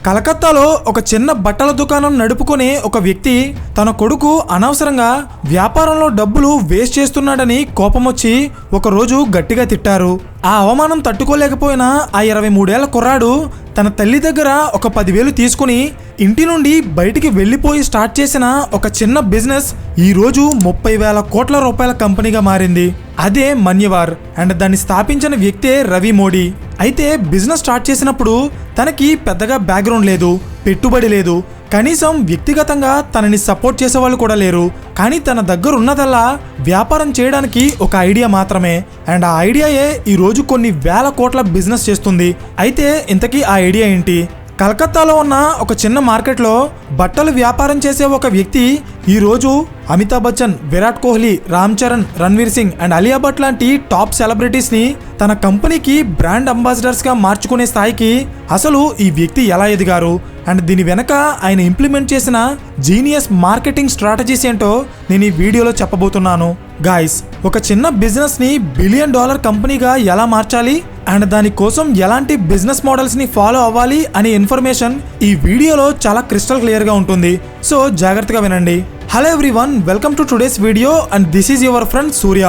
కలకత్తాలో ఒక చిన్న బట్టల దుకాణం నడుపుకునే ఒక వ్యక్తి తన కొడుకు అనవసరంగా వ్యాపారంలో డబ్బులు వేస్ట్ చేస్తున్నాడని కోపమొచ్చి ఒకరోజు గట్టిగా తిట్టారు. ఆ అవమానం తట్టుకోలేకపోయినా ఆ 23 ఏళ్ల కుర్రాడు తన తల్లి దగ్గర ఒక 10,000 తీసుకుని ఇంటి నుండి బయటికి వెళ్ళిపోయి స్టార్ట్ చేసిన ఒక చిన్న బిజినెస్ ఈరోజు 30,000 కోట్ల రూపాయల కంపెనీగా మారింది. అదే మన్యవార్. అండ్ దాన్ని స్థాపించిన వ్యక్తే రవి మోడీ. అయితే బిజినెస్ స్టార్ట్ చేసినప్పుడు తనకి పెద్దగా బ్యాక్గ్రౌండ్ లేదు, పెట్టుబడి లేదు, కనీసం వ్యక్తిగతంగా తనని సపోర్ట్ చేసేవాళ్ళు కూడా లేరు. కానీ తన దగ్గర ఉన్నదల్లా వ్యాపారం చేయడానికి ఒక ఐడియా మాత్రమే. అండ్ ఆ ఐడియాయే ఈరోజు కొన్ని వేల కోట్ల బిజినెస్ చేస్తుంది. అయితే ఇంతకీ ఆ ఐడియా ఏంటి? కలకత్తాలో ఉన్న ఒక చిన్న మార్కెట్లో బట్టలు వ్యాపారం చేసే ఒక వ్యక్తి ఈరోజు అమితాబ్ బచ్చన్, విరాట్ కోహ్లీ, రామ్ చరణ్, రణ్వీర్ సింగ్ అండ్ అలియా భట్ లాంటి టాప్ సెలబ్రిటీస్ని తన కంపెనీకి బ్రాండ్ అంబాసిడర్స్గా మార్చుకునే స్థాయికి అసలు ఈ వ్యక్తి ఎలా ఎదిగారు అండ్ దీని వెనక ఆయన ఇంప్లిమెంట్ చేసిన జీనియస్ మార్కెటింగ్ స్ట్రాటజీస్ ఏంటో నేను ఈ వీడియోలో చెప్పబోతున్నాను. గాయ్స్, ఒక చిన్న బిజినెస్ని $1 బిలియన్ కంపెనీగా ఎలా మార్చాలి అండ్ దానికోసం ఎలాంటి బిజినెస్ మోడల్స్ని ఫాలో అవ్వాలి అనే ఇన్ఫర్మేషన్ ఈ వీడియోలో చాలా క్రిస్టల్ క్లియర్గా ఉంటుంది. సో జాగ్రత్తగా వినండి. Hello everyone, welcome to today's video and this is your friend Surya.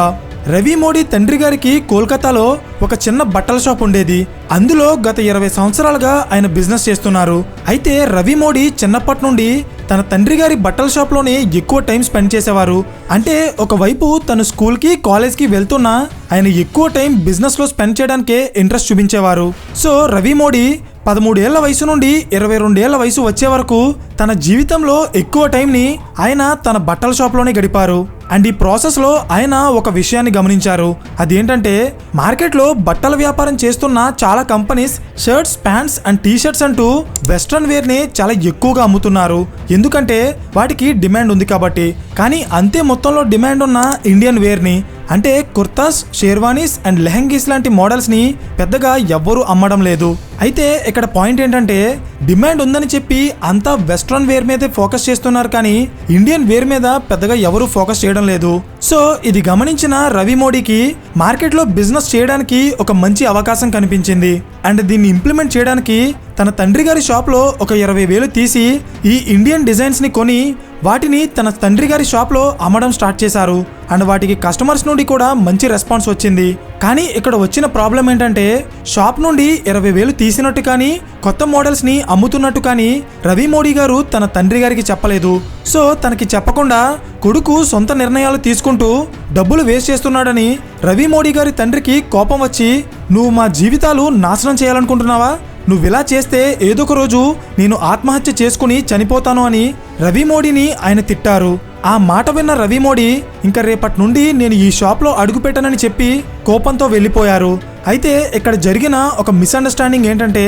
Ravi Modi తండ్రి గారికి కోల్కతాలో ఒక చిన్న బట్టల షాప్ ఉండేది. అందులో గత 20 సంవత్సరాలుగా ఆయన బిజినెస్ చేస్తున్నారు. అయితే రవి మోడీ చిన్నప్పటి నుండి తన తండ్రి గారి బట్టల షాప్లోనే ఎక్కువ టైం స్పెండ్ చేసేవారు. అంటే ఒకవైపు తను స్కూల్కి కాలేజ్కి వెళ్తున్నా ఆయన ఎక్కువ టైం బిజినెస్లో స్పెండ్ చేయడానికే ఇంట్రెస్ట్ చూపించేవారు. సో రవి మోడీ 13 ఏళ్ల వయసు నుండి 22 ఏళ్ల వయసు వచ్చే వరకు తన జీవితంలో ఎక్కువ టైంని ఆయన తన బట్టల షాప్లోనే గడిపారు. అండ్ ఈ ప్రాసెస్లో ఆయన ఒక విషయాన్ని గమనించారు. అదేంటంటే మార్కెట్లో బట్టల వ్యాపారం చేస్తున్న చాలా companies shirts, pants and t-shirts అంటూ వెస్ట్రన్ వేర్ని చాలా ఎక్కువగా అమ్ముతున్నారు. ఎందుకంటే వాటికి డిమాండ్ ఉంది కాబట్టి. కానీ అంతే మొత్తంలో డిమాండ్ ఉన్న ఇండియన్ వేర్ని అంటే కుర్తాస్, షేర్వానీస్ అండ్ లెహంగీస్ లాంటి మోడల్స్ని పెద్దగా ఎవ్వరూ అమ్మడం లేదు. అయితే ఇక్కడ పాయింట్ ఏంటంటే డిమాండ్ ఉందని చెప్పి అంతా వెస్ట్రన్ వేర్ మీదే ఫోకస్ చేస్తున్నారు, కానీ ఇండియన్ వేర్ మీద పెద్దగా ఎవరూ ఫోకస్ చేయడం లేదు. సో ఇది గమనించిన రవి మోడీకి మార్కెట్లో బిజినెస్ చేయడానికి ఒక మంచి అవకాశం కనిపించింది. అండ్ దీన్ని ఇంప్లిమెంట్ చేయడానికి తన తండ్రి గారి షాప్లో ఒక 20,000 తీసి ఈ ఇండియన్ డిజైన్స్ని కొని వాటిని తన తండ్రి గారి షాప్లో అమ్మడం స్టార్ట్ చేశారు. అండ్ వాటికి కస్టమర్స్ నుండి కూడా మంచి రెస్పాన్స్ వచ్చింది. కానీ ఇక్కడ వచ్చిన ప్రాబ్లం ఏంటంటే షాప్ నుండి 20,000 తీసినట్టు కానీ కొత్త మోడల్స్ని అమ్ముతున్నట్టు కానీ రవి మోడీ గారు తన తండ్రి గారికి చెప్పలేదు. సో తనకి చెప్పకుండా కొడుకు సొంత నిర్ణయాలు తీసుకుంటూ డబ్బులు వేస్ట్ చేస్తున్నాడని రవి మోడీ గారి తండ్రికి కోపం వచ్చి, నువ్వు మా జీవితాలు నాశనం చేయాలనుకుంటున్నావా? నువ్వు ఇలా చేస్తే ఏదో ఒక రోజు నేను ఆత్మహత్య చేసుకుని చనిపోతాను అని రవి మోడీని ఆయన తిట్టారు. ఆ మాట విన్న రవి మోడీ ఇంకా రేపటి నుండి నేను ఈ షాప్లో అడుగుపెట్టనని చెప్పి కోపంతో వెళ్ళిపోయారు. అయితే ఇక్కడ జరిగిన ఒక మిస్అండర్స్టాండింగ్ ఏంటంటే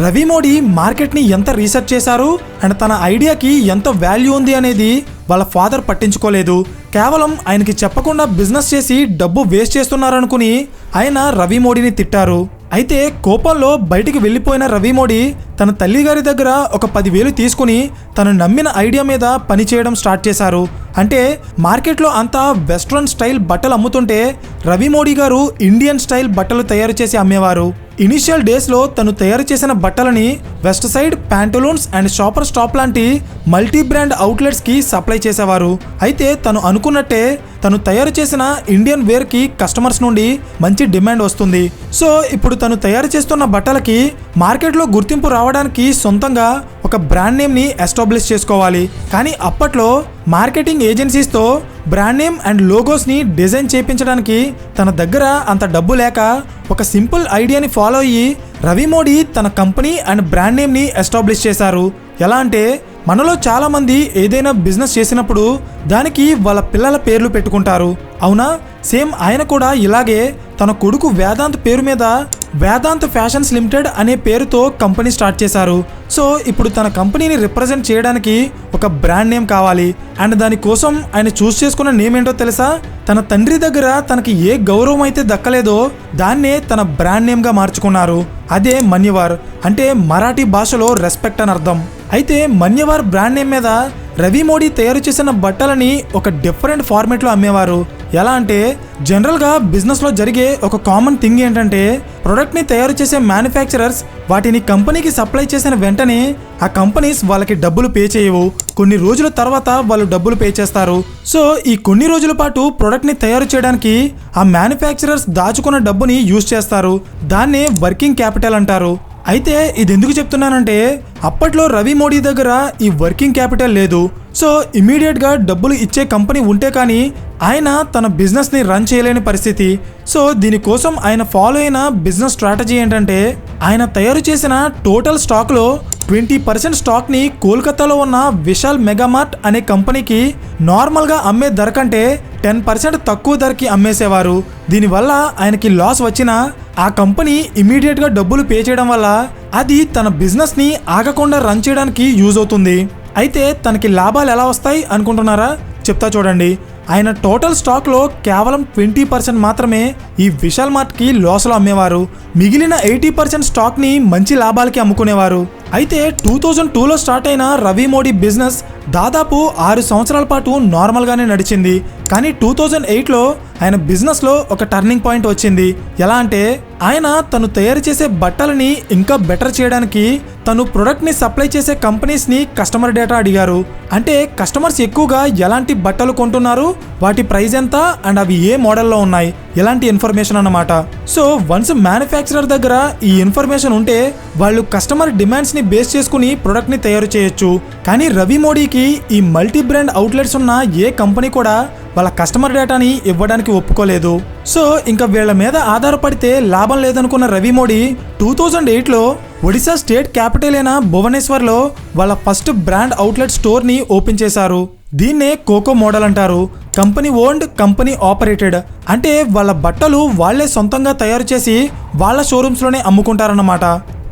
రవి మోడీ మార్కెట్ని ఎంత రీసెర్చ్ చేశారు అండ్ తన ఐడియాకి ఎంత వాల్యూ ఉంది అనేది వాళ్ళ ఫాదర్ పట్టించుకోలేదు. కేవలం ఆయనకి చెప్పకుండా బిజినెస్ చేసి డబ్బు వేస్ట్ చేస్తున్నారనుకుని ఆయన రవి మోడీని తిట్టారు. అయితే కోపంలో బయటికి వెళ్ళిపోయిన రవి మోడీ తన తల్లి గారి దగ్గర ఒక 10,000 తీసుకుని తను నమ్మిన ఐడియా మీద పని చేయడం స్టార్ట్ చేశారు. అంటే మార్కెట్లో అంతా వెస్ట్రన్ స్టైల్ బట్టలు అమ్ముతుంటే రవి మోడీ గారు ఇండియన్ స్టైల్ బట్టలు తయారు చేసి అమ్మేవారు. ఇనిషియల్ డేస్లో తను తయారు చేసిన బట్టలని Westside, Pantaloons and Shoppers Stop లాంటి మల్టీ బ్రాండ్ అవుట్లెట్స్కి సప్లై చేసేవారు. అయితే తను అనుకున్నట్టే తను తయారు చేసిన ఇండియన్ వేర్కి కస్టమర్స్ నుండి మంచి డిమాండ్ వస్తుంది. సో ఇప్పుడు తను తయారు చేస్తున్న బట్టలకి మార్కెట్లో గుర్తింపు రావడానికి సొంతంగా ఒక బ్రాండ్ నేమ్ని ఎస్టాబ్లిష్ చేసుకోవాలి. కానీ అప్పట్లో మార్కెటింగ్ ఏజెన్సీస్తో బ్రాండ్ నేమ్ అండ్ లోగోస్ని డిజైన్ చేయించడానికి తన దగ్గర అంత డబ్బు లేక ఒక సింపుల్ ఐడియాని ఫాలో అయ్యి రవి మోడీ తన కంపెనీ అండ్ బ్రాండ్ నేమ్ని ఎస్టాబ్లిష్ చేశారు. ఎలా అంటే మనలో చాలామంది ఏదైనా బిజినెస్ చేసినప్పుడు దానికి వాళ్ళ పిల్లల పేర్లు పెట్టుకుంటారు, అవునా? సేమ్ ఆయన కూడా ఇలాగే తన కొడుకు వేదాంత్ పేరు మీద వేదాంత్ ఫ్యాషన్స్ లిమిటెడ్ అనే పేరుతో కంపెనీ స్టార్ట్ చేశారు. సో ఇప్పుడు తన కంపెనీని రిప్రజెంట్ చేయడానికి ఒక బ్రాండ్ నేమ్ కావాలి. అండ్ దానికోసం ఆయన చూస్ చేసుకున్న నేమ్ ఏంటో తెలుసా? తన తండ్రి దగ్గర తనకి ఏ గౌరవం అయితే దక్కలేదో దాన్నే తన బ్రాండ్ నేమ్గా మార్చుకున్నారు. అదే మన్యవార్. అంటే మరాఠీ భాషలో రెస్పెక్ట్ అని అర్థం. అయితే మన్యవార్ బ్రాండ్ నేమ్ మీద రవి మోడీ తయారు చేసిన బట్టలని ఒక డిఫరెంట్ ఫార్మేట్లో అమ్మేవారు. ఎలా అంటే జనరల్గా బిజినెస్లో జరిగే ఒక కామన్ థింగ్ ఏంటంటే ప్రొడక్ట్ని తయారు చేసే మ్యానుఫ్యాక్చరర్స్ వాటిని కంపెనీకి సప్లై చేసిన వెంటనే ఆ కంపెనీస్ వాళ్ళకి డబ్బులు పే చేయవు. కొన్ని రోజుల తర్వాత వాళ్ళు డబ్బులు పే చేస్తారు. సో ఈ కొన్ని రోజుల పాటు ప్రొడక్ట్ని తయారు చేయడానికి ఆ మ్యానుఫ్యాక్చరర్స్ దాచుకున్న డబ్బుని యూజ్ చేస్తారు. దాన్నే వర్కింగ్ క్యాపిటల్ అంటారు. అయితే ఇది ఎందుకు చెప్తున్నానంటే అప్పట్లో రవి మోడీ దగ్గర ఈ వర్కింగ్ క్యాపిటల్ లేదు. సో ఇమీడియట్గా డబ్బులు ఇచ్చే కంపెనీ ఉంటే కానీ ఆయన తన బిజినెస్ని రన్ చేయలేని పరిస్థితి. సో దీనికోసం ఆయన ఫాలో అయిన బిజినెస్ స్ట్రాటజీ ఏంటంటే ఆయన తయారు చేసిన టోటల్ స్టాక్లో 20% స్టాక్ని కోల్కతాలో ఉన్న విశాల్ మెగామార్ట్ అనే కంపెనీకి నార్మల్గా అమ్మే ధర కంటే 10% తక్కువ ధరకి అమ్మేసేవారు. దీనివల్ల ఆయనకి లాస్ వచ్చినా ఆ కంపెనీ ఇమీడియట్గా డబ్బులు పే చేయడం వల్ల అది తన బిజినెస్ని ఆగకుండా రన్ చేయడానికి యూజ్ అవుతుంది. అయితే తనకి లాభాలు ఎలా వస్తాయి అనుకుంటున్నారా? చెప్తా చూడండి. ఆయన టోటల్ స్టాక్లో కేవలం 20% మాత్రమే ఈ విశాల్ మార్ట్కి లాస్లో అమ్మేవారు. మిగిలిన 80% స్టాక్ని మంచి లాభాలకి అమ్ముకునేవారు. అయితే 2002లో స్టార్ట్ అయిన రవి మోడీ బిజినెస్ దాదాపు 6 సంవత్సరాల పాటు నార్మల్గానే నడిచింది. కానీ 2008లో ఆయన బిజినెస్లో ఒక టర్నింగ్ పాయింట్ వచ్చింది. ఎలా అంటే ఆయన తను తయారు చేసే బట్టలని ఇంకా బెటర్ చేయడానికి తను ప్రొడక్ట్ని సప్లై చేసే కంపెనీస్ని కస్టమర్ డేటా అడిగారు. అంటే కస్టమర్స్ ఎక్కువగా ఎలాంటి బట్టలు కొంటున్నారు, వాటి ప్రైస్ ఎంత అండ్ అవి ఏ మోడల్లో ఉన్నాయి, ఇలాంటి ఇన్ఫర్మేషన్ అన్నమాట. సో వన్స్ మ్యానుఫ్యాక్చరర్ దగ్గర ఈ ఇన్ఫర్మేషన్ ఉంటే వాళ్ళు కస్టమర్ డిమాండ్స్ని బేస్ చేసుకుని ప్రొడక్ట్ని తయారు చేయొచ్చు. కానీ రవి మోడీకి ఈ మల్టీ బ్రాండ్ అవుట్లెట్స్ ఉన్న ఏ కంపెనీ కూడా వాళ్ళ కస్టమర్ డేటాని ఇవ్వడానికి ఒప్పుకోలేదు. సో ఇంకా వీళ్ళ మీద ఆధారపడితే లాభం లేదనుకున్న రవి మోడీ 2008లో ఒడిశా స్టేట్ క్యాపిటల్ అయిన భువనేశ్వర్లో వాళ్ళ ఫస్ట్ బ్రాండ్ అవుట్లెట్ స్టోర్ని ఓపెన్ చేశారు. దీన్నే కోకో మోడల్ అంటారు. Company owned, company operated. అంటే వాళ్ళ బట్టలు వాళ్లే సొంతంగా తయారు చేసి వాళ్ళ షోరూమ్స్లోనే అమ్ముకుంటారన్నమాట.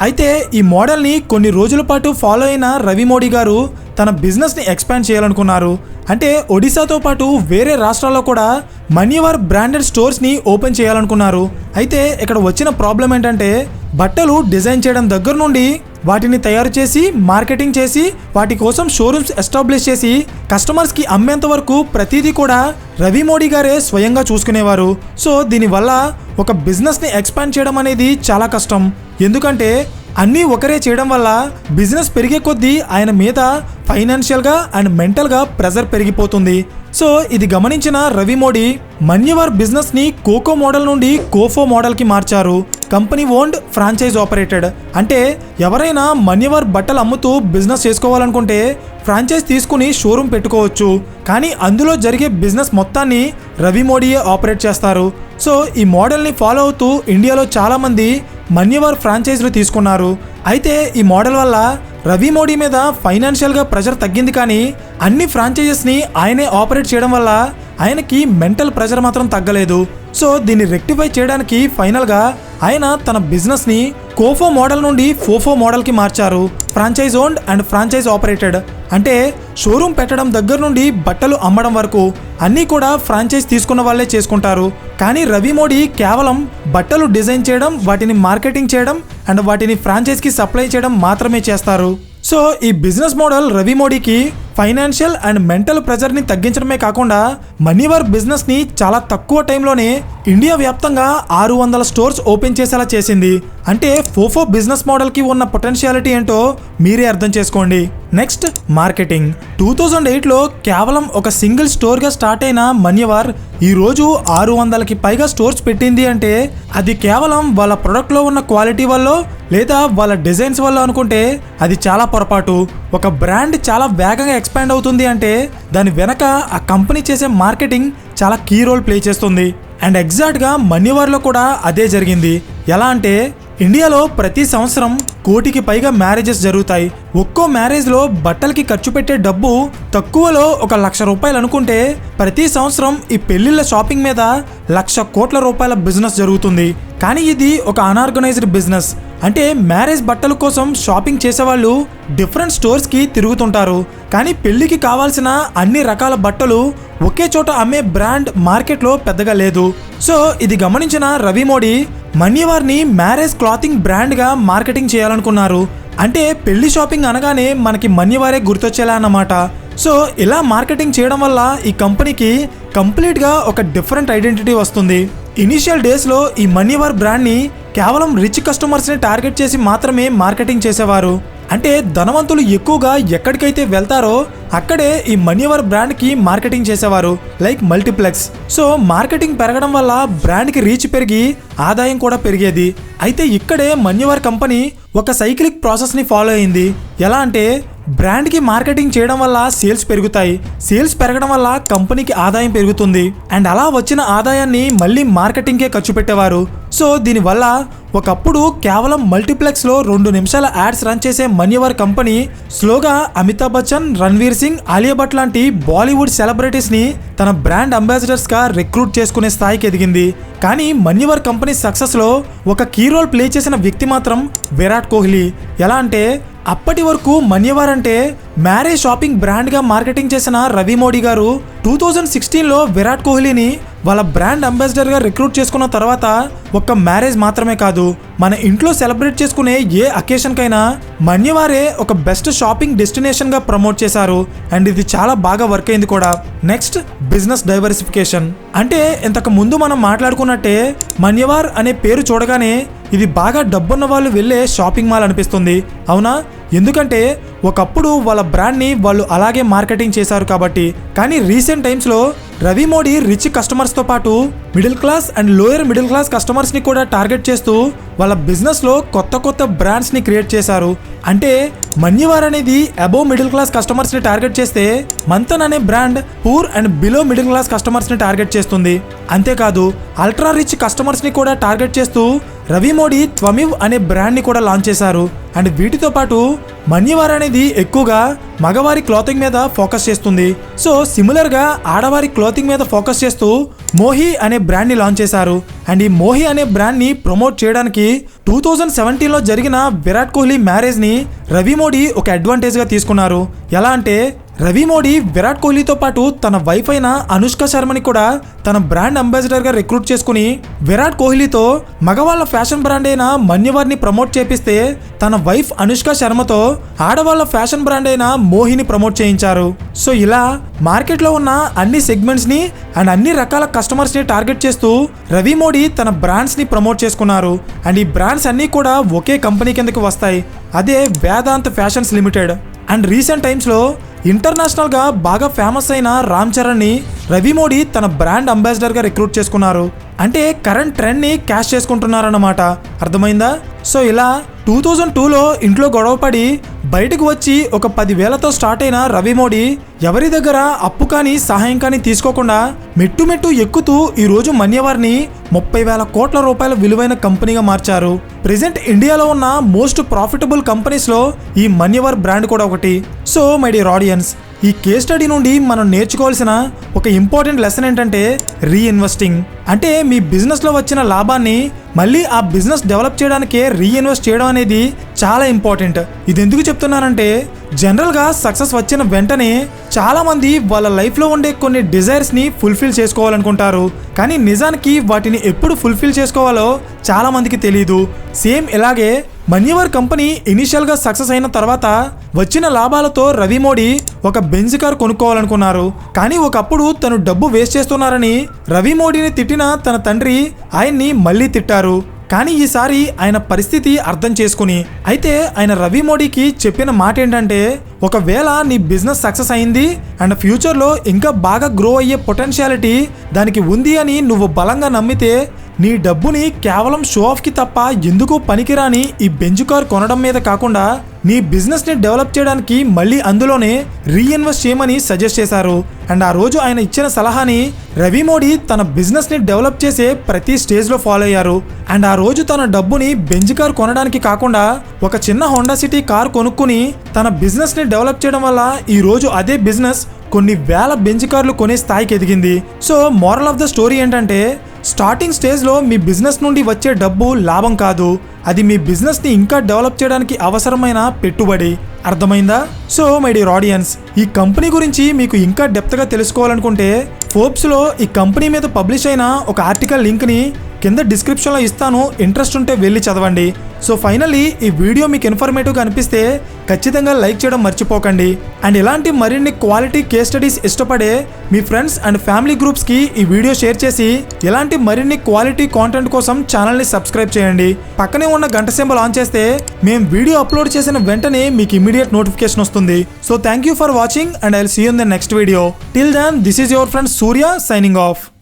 అయితే ఈ మోడల్ని కొన్ని రోజుల పాటు ఫాలో అయిన రవి మోడీ గారు తన బిజినెస్ని ఎక్స్పాండ్ చేయాలనుకున్నారు. అంటే ఒడిశాతో పాటు వేరే రాష్ట్రాల్లో కూడా మన్యవర్ బ్రాండెడ్ స్టోర్స్ని ఓపెన్ చేయాలనుకున్నారు. అయితే ఇక్కడ వచ్చిన ప్రాబ్లం ఏంటంటే బట్టలు డిజైన్ చేయడం దగ్గర నుండి వాటిని తయారు చేసి మార్కెటింగ్ చేసి వాటి కోసం షోరూమ్స్ ఎస్టాబ్లిష్ చేసి కస్టమర్స్కి అమ్మేంత వరకు ప్రతిదీ కూడా రవి మోడీ గారే స్వయంగా చూసుకునేవారు. సో దీనివల్ల ఒక బిజినెస్ని ఎక్స్పాండ్ చేయడం అనేది చాలా కష్టం. ఎందుకంటే అన్నీ ఒకరే చేయడం వల్ల బిజినెస్ పెరిగే కొద్దీ ఆయన మీద ఫైనాన్షియల్గా అండ్ మెంటల్గా ప్రెజర్ పెరిగిపోతుంది. సో ఇది గమనించిన రవి మోడీ మన్యవర్ బిజినెస్ని కోకో మోడల్ నుండి కోఫో మోడల్కి మార్చారు. Company owned, franchise operated. అంటే ఎవరైనా మన్యవర్ బట్టలు అమ్ముతూ బిజినెస్ చేసుకోవాలనుకుంటే ఫ్రాంచైజ్ తీసుకుని షోరూమ్ పెట్టుకోవచ్చు. కానీ అందులో జరిగే బిజినెస్ మొత్తాన్ని రవి మోడీయే ఆపరేట్ చేస్తారు. సో ఈ మోడల్ని ఫాలో అవుతూ ఇండియాలో చాలామంది మన్యవర్ ఫ్రాంచైజ్లు తీసుకున్నారు. అయితే ఈ మోడల్ వల్ల రవి మోడీ మీద ఫైనాన్షియల్గా ప్రెషర్ తగ్గింది, కానీ అన్ని ఫ్రాంచైజెస్ని ఆయనే ఆపరేట్ చేయడం వల్ల ఆయనకి మెంటల్ ప్రెషర్ మాత్రం తగ్గలేదు. సో దీన్ని రెక్టిఫై చేయడానికి ఫైనల్గా ఆయన తన బిజినెస్ని కోఫో మోడల్ నుండి ఫోఫో మోడల్కి మార్చారు. Franchise owned and franchise operated. అంటే షోరూమ్ పెట్టడం దగ్గర నుండి బట్టలు అమ్మడం వరకు అన్నీ కూడా ఫ్రాంచైజ్ తీసుకున్న వాళ్ళే చేసుకుంటారు. కానీ రవి మోడీ కేవలం బట్టలు డిజైన్ చేయడం, వాటిని మార్కెటింగ్ చేయడం అండ్ వాటిని ఫ్రాంచైజ్కి సప్లై చేయడం మాత్రమే చేస్తారు. సో ఈ బిజినెస్ మోడల్ రవి మోడీకి ఫైనాన్షియల్ అండ్ మెంటల్ ప్రెజర్ని తగ్గించడమే కాకుండా మన్యవర్ బిజినెస్ని చాలా తక్కువ టైంలోనే ఇండియా వ్యాప్తంగా 600 స్టోర్స్ ఓపెన్ చేసేలా చేసింది. అంటే ఫోఫో బిజినెస్ మోడల్కి ఉన్న పొటెన్షియాలిటీ ఏంటో మీరే అర్థం చేసుకోండి. Next marketing. 2008లో కేవలం ఒక సింగిల్ స్టోర్గా స్టార్ట్ అయిన మన్యవర్ ఈరోజు 600కి పైగా స్టోర్స్ పెట్టింది. అంటే అది కేవలం వాళ్ళ ప్రొడక్ట్లో ఉన్న క్వాలిటీ వల్ల లేదా వాళ్ళ డిజైన్స్ వల్ల అనుకుంటే అది చాలా పొరపాటు. ఒక బ్రాండ్ చాలా వేగంగా ఎక్స్పాండ్ అవుతుంది అంటే దాని వెనక ఆ కంపెనీ చేసే మార్కెటింగ్ చాలా కీ రోల్ ప్లే చేస్తుంది. అండ్ ఎగ్జాక్ట్గా మన్యవర్లో కూడా అదే జరిగింది. ఎలా అంటే ఇండియాలో ప్రతి సంవత్సరం 1 కోటికి పైగా మ్యారేజెస్ జరుగుతాయి. ఒక్కో మ్యారేజ్లో బట్టలకి ఖర్చు పెట్టే డబ్బు తక్కువలో 1 లక్ష రూపాయలు అనుకుంటే ప్రతి సంవత్సరం ఈ పెళ్లిళ్ళ షాపింగ్ మీద 1,00,000 కోట్ల రూపాయల బిజినెస్ జరుగుతుంది. కానీ ఇది ఒక అన్ఆర్గనైజ్డ్ బిజినెస్. అంటే మ్యారేజ్ బట్టల కోసం షాపింగ్ చేసేవాళ్ళు డిఫరెంట్ స్టోర్స్కి తిరుగుతుంటారు. కానీ పెళ్లికి కావాల్సిన అన్ని రకాల బట్టలు ఒకే చోట అమ్మే బ్రాండ్ మార్కెట్లో పెద్దగా లేదు. సో ఇది గమనించిన రవి మోడీ మన్యవర్ని మ్యారేజ్ క్లాతింగ్ బ్రాండ్గా మార్కెటింగ్ చేయాలనుకున్నారు. అంటే పెళ్లి షాపింగ్ అనగానే మనకి మన్యవారే గుర్తొచ్చేలా అన్నమాట. సో ఇలా మార్కెటింగ్ చేయడం వల్ల ఈ కంపెనీకి కంప్లీట్గా ఒక డిఫరెంట్ ఐడెంటిటీ వస్తుంది. ఇనిషియల్ డేస్లో ఈ మనీవర్ బ్రాండ్ని కేవలం రిచ్ కస్టమర్స్ని టార్గెట్ చేసి మాత్రమే మార్కెటింగ్ చేసేవారు. అంటే ధనవంతులు ఎక్కువగా ఎక్కడికైతే వెళ్తారో అక్కడే ఈ మనీవర్ బ్రాండ్కి మార్కెటింగ్ చేసేవారు, లైక్ మల్టీప్లెక్స్. సో మార్కెటింగ్ పెరగడం వల్ల బ్రాండ్కి రీచ్ పెరిగి ఆదాయం కూడా పెరిగేది. అయితే ఇక్కడే మనీవర్ కంపెనీ ఒక సైక్లిక్ ప్రాసెస్ని ఫాలో అయింది. ఎలా అంటే బ్రాండ్కి మార్కెటింగ్ చేయడం వల్ల సేల్స్ పెరుగుతాయి, సేల్స్ పెరగడం వల్ల కంపెనీకి ఆదాయం పెరుగుతుంది, అండ్ అలా వచ్చిన ఆదాయాన్ని మళ్ళీ మార్కెటింగ్కే ఖర్చు పెట్టేవారు. సో దీనివల్ల ఒకప్పుడు కేవలం మల్టీప్లెక్స్లో 2 నిమిషాల యాడ్స్ రన్ చేసే మనీవర్ కంపెనీ స్లోగా అమితాబ్ బచ్చన్, రణ్వీర్ సింగ్, ఆలియా భట్ లాంటి బాలీవుడ్ సెలబ్రిటీస్ని తన బ్రాండ్ అంబాసిడర్స్గా రిక్రూట్ చేసుకునే స్థాయికి ఎదిగింది. కానీ మనీవర్ కంపెనీ సక్సెస్లో ఒక కీ రోల్ ప్లే చేసిన వ్యక్తి మాత్రం విరాట్ కోహ్లీ. ఎలా అంటే అప్పటి వరకు మనీవర్ అంటే మ్యారేజ్ షాపింగ్ బ్రాండ్గా మార్కెటింగ్ చేసిన రవి మోడీ గారు 2016లో విరాట్ కోహ్లీని వాళ్ళ బ్రాండ్ అంబాసిడర్గా రిక్రూట్ చేసుకున్న తర్వాత ఒక్క మ్యారేజ్ మాత్రమే కాదు, మన ఇంట్లో సెలబ్రేట్ చేసుకునే ఏ అకేషన్కైనా మనీవారే ఒక బెస్ట్ షాపింగ్ డెస్టినేషన్గా ప్రమోట్ చేశారు. అండ్ ఇది చాలా బాగా వర్క్ అయింది కూడా. Next business diversification. అంటే ఇంతకు ముందు మనం మాట్లాడుకున్నట్టే మనీవార్ అనే పేరు చూడగానే ఇది బాగా డబ్బున్న వాళ్ళు వెళ్ళే షాపింగ్ మాల్ అనిపిస్తుంది, అవునా? ఎందుకంటే ఒకప్పుడు వాళ్ళ బ్రాండ్ని వాళ్ళు అలాగే మార్కెటింగ్ చేశారు కాబట్టి. కానీ రీసెంట్ టైమ్స్లో రవి మోడీ రిచ్ కస్టమర్స్తో పాటు middle class and lower middle class కస్టమర్స్ని కూడా టార్గెట్ చేస్తూ వాళ్ళ బిజినెస్లో కొత్త బ్రాండ్స్ని క్రియేట్ చేశారు. అంటే మనీవర్ అనేది అబోవ్ మిడిల్ క్లాస్ కస్టమర్స్ని టార్గెట్ చేస్తే మంతన్ అనే brand poor and below middle class కస్టమర్స్ని టార్గెట్ చేస్తుంది. అంతేకాదు అల్ట్రా రిచ్ కస్టమర్స్ని కూడా టార్గెట్ చేస్తూ రవి మోడీ త్వమివ్ అనే బ్రాండ్ని కూడా లాంచ్ చేశారు. అండ్ వీటితో పాటు మనీవర్ అనేది ఎక్కువగా మగవారి క్లాతింగ్ మీద ఫోకస్ చేస్తుంది. సో సిమిలర్గా ఆడవారి క్లాతింగ్ మీద ఫోకస్ చేస్తూ మోహి అనే బ్రాండ్ని లాంచ్ చేశారు. అండ్ ఈ మోహి అనే బ్రాండ్ని ప్రమోట్ చేయడానికి 2017లో జరిగిన విరాట్ కోహ్లీ మ్యారేజ్ని రవి మోడీ ఒక అడ్వాంటేజ్గా తీసుకున్నారు. ఎలా అంటే రవి మోడీ విరాట్ కోహ్లీతో పాటు తన వైఫ్ అయిన అనుష్క శర్మని కూడా తన బ్రాండ్ అంబాసిడర్గా రిక్రూట్ చేసుకుని విరాట్ కోహ్లీతో మగవాళ్ళ ఫ్యాషన్ బ్రాండ్ అయిన మనీవర్ని ప్రమోట్ చేపిస్తే తన వైఫ్ అనుష్క శర్మతో ఆడవాళ్ళ ఫ్యాషన్ బ్రాండ్ అయిన మోహిని ప్రమోట్ చేయించారు. సో ఇలా మార్కెట్లో ఉన్న అన్ని సెగ్మెంట్స్ని అండ్ అన్ని రకాల కస్టమర్స్ని టార్గెట్ చేస్తూ రవి మోడీ తన బ్రాండ్స్ని ప్రమోట్ చేసుకున్నారు. అండ్ ఈ బ్రాండ్స్ అన్నీ కూడా ఒకే కంపెనీ కిందకి వస్తాయి, అదే Vedant fashions limited. And recent టైమ్స్లో ఇంటర్నేషనల్గా బాగా ఫేమస్ అయిన రామ్ చరణ్ని రవి మోడీ తన బ్రాండ్ అంబాసిడర్గా రిక్రూట్ చేసుకున్నారు. అంటే కరెంట్ ట్రెండ్ని క్యాష్ చేసుకుంటున్నారన్నమాట, అర్థమైందా? సో ఇలా 2002లో ఇంట్లో గొడవపడి బయటకు వచ్చి ఒక 10,000తో స్టార్ట్ అయిన రవి మోడీ ఎవరి దగ్గర అప్పు కానీ సహాయం కానీ తీసుకోకుండా మెట్టు ఎక్కుతూ ఈరోజు మనీవర్ని 30,000 కోట్ల రూపాయల విలువైన కంపెనీగా మార్చారు. ప్రెజెంట్ ఇండియాలో ఉన్న మోస్ట్ ప్రాఫిటబుల్ కంపెనీస్లో ఈ మనీవర్ బ్రాండ్ కూడా ఒకటి. సో మై డియర్ ఆడియన్స్, ఈ కేస్ స్టడీ నుండి మనం నేర్చుకోవాల్సిన ఒక ఇంపార్టెంట్ లెసన్ ఏంటంటే రీఇన్వెస్టింగ్. అంటే మీ బిజినెస్లో వచ్చిన లాభాన్ని మళ్ళీ ఆ బిజినెస్ డెవలప్ చేయడానికే రీఇన్వెస్ట్ చేయడం అనేది చాలా ఇంపార్టెంట్. ఇది ఎందుకు చెప్తున్నానంటే జనరల్గా సక్సెస్ వచ్చిన వెంటనే చాలామంది వాళ్ళ లైఫ్లో ఉండే కొన్ని డిజైర్స్ని ఫుల్ఫిల్ చేసుకోవాలనుకుంటారు, కానీ నిజానికి వాటిని ఎప్పుడు ఫుల్ఫిల్ చేసుకోవాలో చాలామందికి తెలియదు. సేమ్ ఇలాగే మనీవర్ కంపెనీ ఇనిషియల్గా సక్సెస్ అయిన తర్వాత వచ్చిన లాభాలతో రవి మోడీ ఒక బెంజ్ కార్ కొనుక్కోవాలనుకున్నారు. కానీ ఒకప్పుడు తను డబ్బు వేస్ట్ చేస్తున్నారని రవి మోడీని తిట్టిన తన తండ్రి ఆయన్ని మళ్ళీ తిట్టారు. కానీ ఈసారి ఆయన పరిస్థితి అర్థం చేసుకుని అయితే ఆయన రవి మోడీకి చెప్పిన మాట ఏంటంటే, ఒకవేళ నీ బిజినెస్ సక్సెస్ అయింది అండ్ ఫ్యూచర్లో ఇంకా బాగా గ్రో అయ్యే పొటెన్షియాలిటీ దానికి ఉంది అని నువ్వు బలంగా నమ్మితే నీ డబ్బుని కేవలం షో ఆఫ్కి తప్ప ఎందుకు పనికిరాని ఈ బెంజ్ కార్ కొనడం మీద కాకుండా నీ బిజినెస్ని డెవలప్ చేయడానికి మళ్ళీ అందులోనే రీఇన్వెస్ట్ చేయమని సజెస్ట్ చేశారు. అండ్ ఆ రోజు ఆయన ఇచ్చిన సలహాని రవి మోడీ తన బిజినెస్ని డెవలప్ చేసే ప్రతి స్టేజ్లో ఫాలో అయ్యారు. అండ్ ఆ రోజు తన డబ్బుని బెంజ్ కార్ కొనడానికి కాకుండా ఒక చిన్న హోండా సిటీ కార్ కొనుక్కుని తన బిజినెస్ని డెవలప్ చేయడం వల్ల ఈ రోజు అదే బిజినెస్ కొన్ని వేల బెంజ్ కార్లు కొనే స్థాయికి ఎదిగింది. So moral of the story ఏంటంటే స్టార్టింగ్ స్టేజ్లో మీ బిజినెస్ నుండి వచ్చే డబ్బు లాభం కాదు, అది మీ బిజినెస్ని ఇంకా డెవలప్ చేయడానికి అవసరమైన పెట్టుబడి. అర్థమైందా? సో మై డియర్ ఆడియన్స్, ఈ కంపెనీ గురించి మీకు ఇంకా డెప్త్గా తెలుసుకోవాలనుకుంటే ఫోర్బ్స్లో ఈ కంపెనీ మీద పబ్లిష్ అయిన ఒక ఆర్టికల్ లింక్ని కింద డిస్క్రిప్షన్లో ఇస్తాను, ఇంట్రెస్ట్ ఉంటే వెళ్ళి చదవండి. సో ఫైనల్లీ ఈ వీడియో మీకు ఇన్ఫర్మేటివ్గా అనిపిస్తే ఖచ్చితంగా లైక్ చేయడం మర్చిపోకండి. అండ్ ఇలాంటి మరిన్ని క్వాలిటీ కేస్ స్టడీస్ ఇష్టపడే మీ ఫ్రెండ్స్ అండ్ ఫ్యామిలీ గ్రూప్స్కి ఈ వీడియో షేర్ చేసి ఇలాంటి మరిన్ని క్వాలిటీ కాంటెంట్ కోసం ఛానల్ని సబ్స్క్రైబ్ చేయండి. పక్కనే ఉన్న గంట సింబల్ ఆన్ చేస్తే మేము వీడియో అప్లోడ్ చేసిన వెంటనే మీకు ఇమీడియట్ నోటిఫికేషన్ వస్తుంది. So thank you for watching and I will see you in the next video. Till then this is your friend Surya signing of.